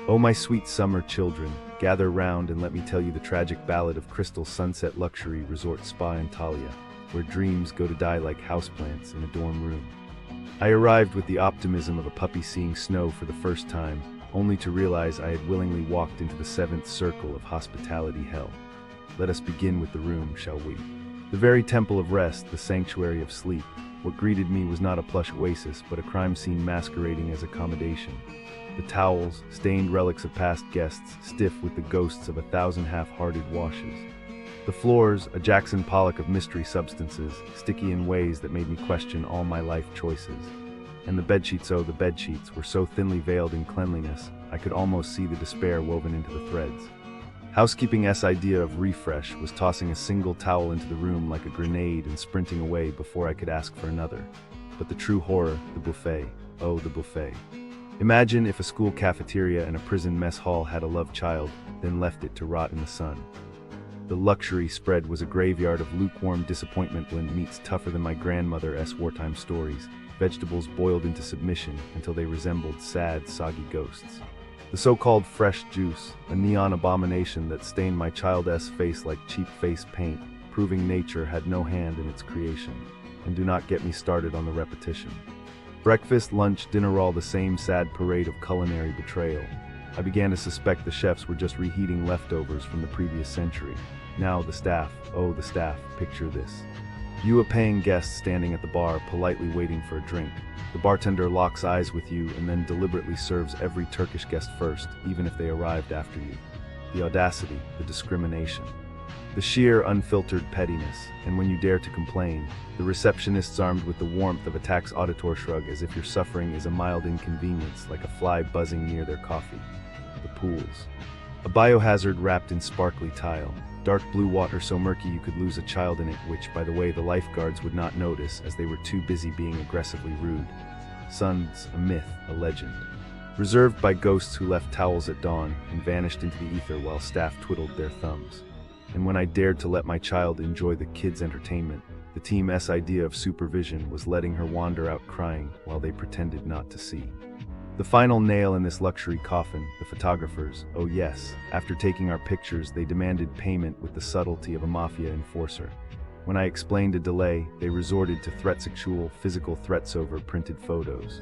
Oh, my sweet summer children, gather round and let me tell you the tragic ballad of Crystal Sunset Luxury Resort Spa Antalya, where dreams go to die like houseplants in a dorm room. I arrived with the optimism of a puppy seeing snow for the first time, only to realize I had willingly walked into the seventh circle of hospitality hell. Let us begin with the room, shall we? The very temple of rest, the sanctuary of sleep. What greeted me was not a plush oasis, but a crime scene masquerading as accommodation. The towels, stained relics of past guests, stiff with the ghosts of 1,000 half-hearted washes. The floors, a Jackson Pollock of mystery substances, sticky in ways that made me question all my life choices. And the bedsheets, oh, the bedsheets, were so thinly veiled in cleanliness, I could almost see the despair woven into the threads. Housekeeping's idea of refresh was tossing a single towel into the room like a grenade and sprinting away before I could ask for another. But the true horror, the buffet, oh, the buffet. Imagine if a school cafeteria and a prison mess hall had a love child, then left it to rot in the sun. The luxury spread was a graveyard of lukewarm disappointment blend meats tougher than my grandmother's wartime stories, vegetables boiled into submission until they resembled sad, soggy ghosts. The so-called fresh juice, a neon abomination that stained my child's face like cheap face paint, proving nature had no hand in its creation. And do not get me started on the repetition. Breakfast, lunch, dinner, all the same sad parade of culinary betrayal. I began to suspect the chefs were just reheating leftovers from the previous century. Now the staff, oh the staff, picture this. You, a paying guest standing at the bar, politely waiting for a drink. The bartender locks eyes with you and then deliberately serves every Turkish guest first, even if they arrived after you. The audacity, the discrimination. The sheer, unfiltered pettiness, and when you dare to complain, the receptionists armed with the warmth of a tax auditor shrug as if your suffering is a mild inconvenience, like a fly buzzing near their coffee. The pools. A biohazard wrapped in sparkly tile, dark blue water so murky you could lose a child in it, which, by the way, the lifeguards would not notice as they were too busy being aggressively rude. Suns, a myth, a legend. Reserved by ghosts who left towels at dawn and vanished into the ether while staff twiddled their thumbs. And when I dared to let my child enjoy the kids' entertainment, the team's idea of supervision was letting her wander out crying while they pretended not to see. The final nail in this luxury coffin, the photographers, oh yes, after taking our pictures, they demanded payment with the subtlety of a mafia enforcer. When I explained a delay, they resorted to sexual, physical threats over printed photos.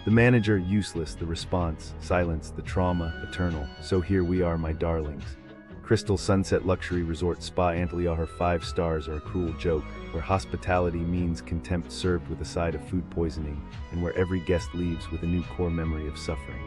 The manager, useless, the response, silence, the trauma, eternal. So here we are, my darlings. Crystal Sunset Luxury Resort Spa Antalya, her 5 stars are a cruel joke, where hospitality means contempt served with a side of food poisoning, and where every guest leaves with a new core memory of suffering.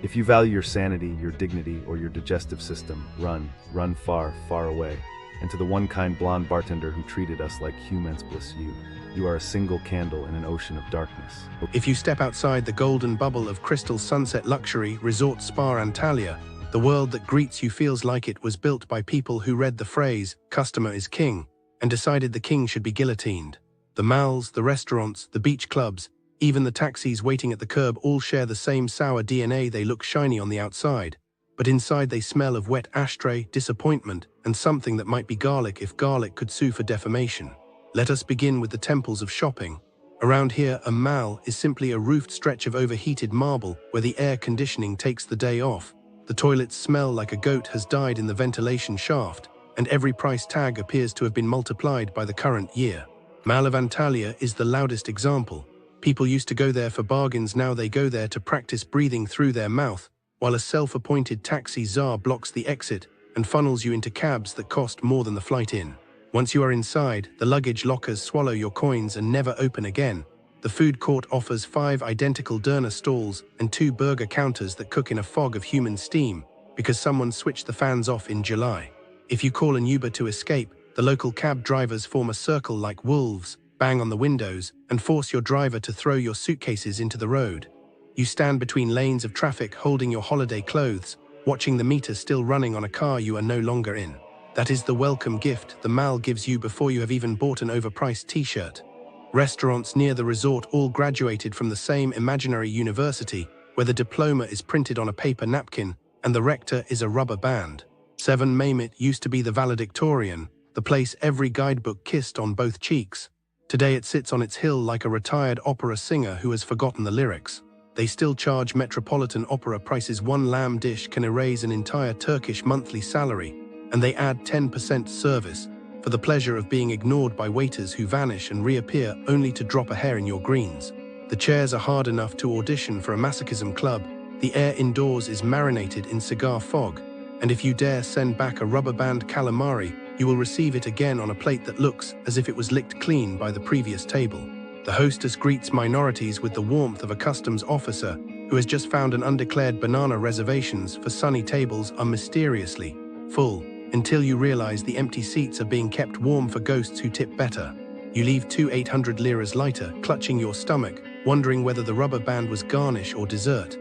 If you value your sanity, your dignity, or your digestive system, run far, far away. And to the one-kind blonde bartender who treated us like humans, bless you. You are a single candle in an ocean of darkness. If you step outside the golden bubble of Crystal Sunset Luxury Resort Spa Antalya, the world that greets you feels like it was built by people who read the phrase, "Customer is king," and decided the king should be guillotined. The malls, the restaurants, the beach clubs, even the taxis waiting at the curb all share the same sour DNA. They look shiny on the outside, but inside they smell of wet ashtray, disappointment, and something that might be garlic if garlic could sue for defamation. Let us begin with the temples of shopping. Around here, a mall is simply a roofed stretch of overheated marble where the air conditioning takes the day off. The toilets smell like a goat has died in the ventilation shaft, and every price tag appears to have been multiplied by the current year. Mall of Antalya is the loudest example. People used to go there for bargains, now they go there to practice breathing through their mouth, while a self-appointed taxi czar blocks the exit and funnels you into cabs that cost more than the flight in. Once you are inside, the luggage lockers swallow your coins and never open again. The food court offers 5 identical doner stalls and 2 burger counters that cook in a fog of human steam because someone switched the fans off in July. If you call an Uber to escape, the local cab drivers form a circle like wolves, bang on the windows, and force your driver to throw your suitcases into the road. You stand between lanes of traffic holding your holiday clothes, watching the meter still running on a car you are no longer in. That is the welcome gift the mall gives you before you have even bought an overpriced t-shirt. Restaurants near the resort all graduated from the same imaginary university, where the diploma is printed on a paper napkin and the rector is a rubber band. 7 Mamit used to be the valedictorian, the place every guidebook kissed on both cheeks. Today it sits on its hill like a retired opera singer who has forgotten the lyrics. They still charge Metropolitan Opera prices. One lamb dish can erase an entire Turkish monthly salary, and they add 10% service for the pleasure of being ignored by waiters who vanish and reappear only to drop a hair in your greens. The chairs are hard enough to audition for a masochism club. The air indoors is marinated in cigar fog, and if you dare send back a rubber band calamari, you will receive it again on a plate that looks as if it was licked clean by the previous table. The hostess greets minorities with the warmth of a customs officer who has just found an undeclared banana. Reservations for sunny tables are mysteriously full until you realize the empty seats are being kept warm for ghosts who tip better. You leave 800 liras lighter, clutching your stomach, wondering whether the rubber band was garnish or dessert.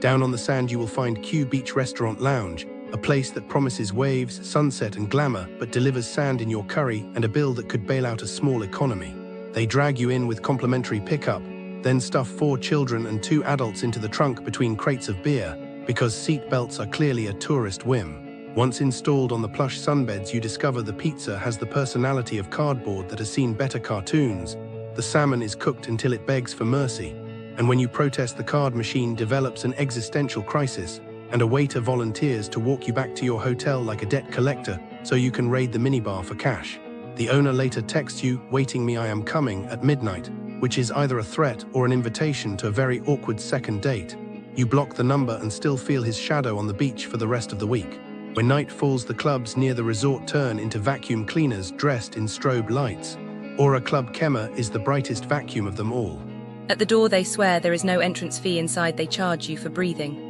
Down on the sand you will find Q Beach Restaurant Lounge, a place that promises waves, sunset and glamour, but delivers sand in your curry and a bill that could bail out a small economy. They drag you in with complimentary pickup, then stuff 4 children and 2 adults into the trunk between crates of beer, because seat belts are clearly a tourist whim. Once installed on the plush sunbeds, you discover the pizza has the personality of cardboard that has seen better cartoons. The salmon is cooked until it begs for mercy, and when you protest, the card machine develops an existential crisis, and a waiter volunteers to walk you back to your hotel like a debt collector so you can raid the minibar for cash. The owner later texts you, "Waiting me, I am coming," at midnight, which is either a threat or an invitation to a very awkward second date. You block the number and still feel his shadow on the beach for the rest of the week. When night falls, the clubs near the resort turn into vacuum cleaners dressed in strobe lights. Or a Club Kema is the brightest vacuum of them all. At the door they swear there is no entrance fee. Inside they charge you for breathing.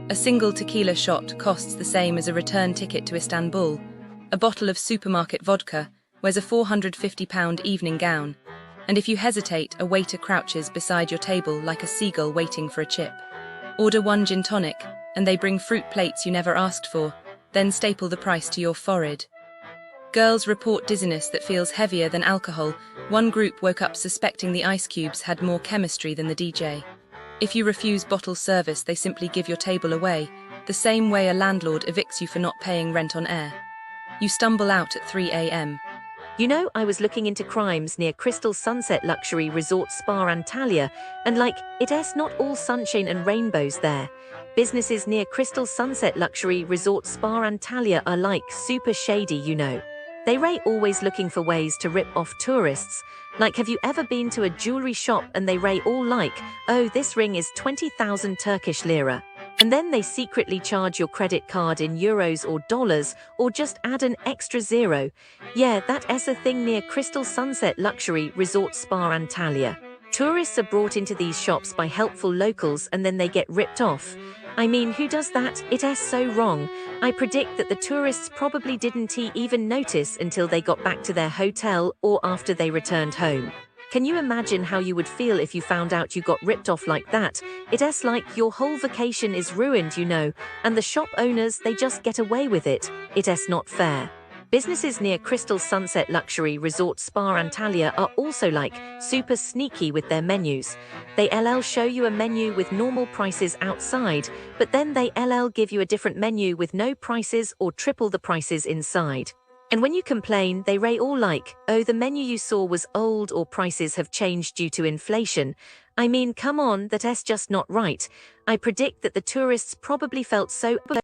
A single tequila shot costs the same as a return ticket to Istanbul. A bottle of supermarket vodka wears a £450 evening gown. And if you hesitate, a waiter crouches beside your table like a seagull waiting for a chip. Order 1 gin tonic, and they bring fruit plates you never asked for, then staple the price to your forehead. Girls report dizziness that feels heavier than alcohol. One group woke up suspecting the ice cubes had more chemistry than the DJ. If you refuse bottle service, they simply give your table away, the same way a landlord evicts you for not paying rent on air. You stumble out at 3 a.m. You know, I was looking into crimes near Crystal Sunset Luxury Resort Spa Antalya, and it's not all sunshine and rainbows there. Businesses near Crystal Sunset Luxury Resort Spa Antalya are super shady, you know. They always looking for ways to rip off tourists. Have you ever been to a jewelry shop and they all "Oh, this ring is 20,000 Turkish lira." And then they secretly charge your credit card in euros or dollars, or just add an extra zero. Yeah, that's a thing near Crystal Sunset Luxury Resort Spa Antalya. Tourists are brought into these shops by helpful locals and then they get ripped off. I mean, who does that? It's so wrong. I predict that the tourists probably didn't even notice until they got back to their hotel or after they returned home. Can you imagine how you would feel if you found out you got ripped off like that? It's like your whole vacation is ruined, you know, and the shop owners, they just get away with it. It's not fair. Businesses near Crystal Sunset Luxury Resort Spa Antalya are also super sneaky with their menus. They show you a menu with normal prices outside, but then they give you a different menu with no prices or triple the prices inside. And when you complain, they all "Oh, the menu you saw was old or prices have changed due to inflation." I mean, come on, that's just not right. I predict that the tourists probably felt so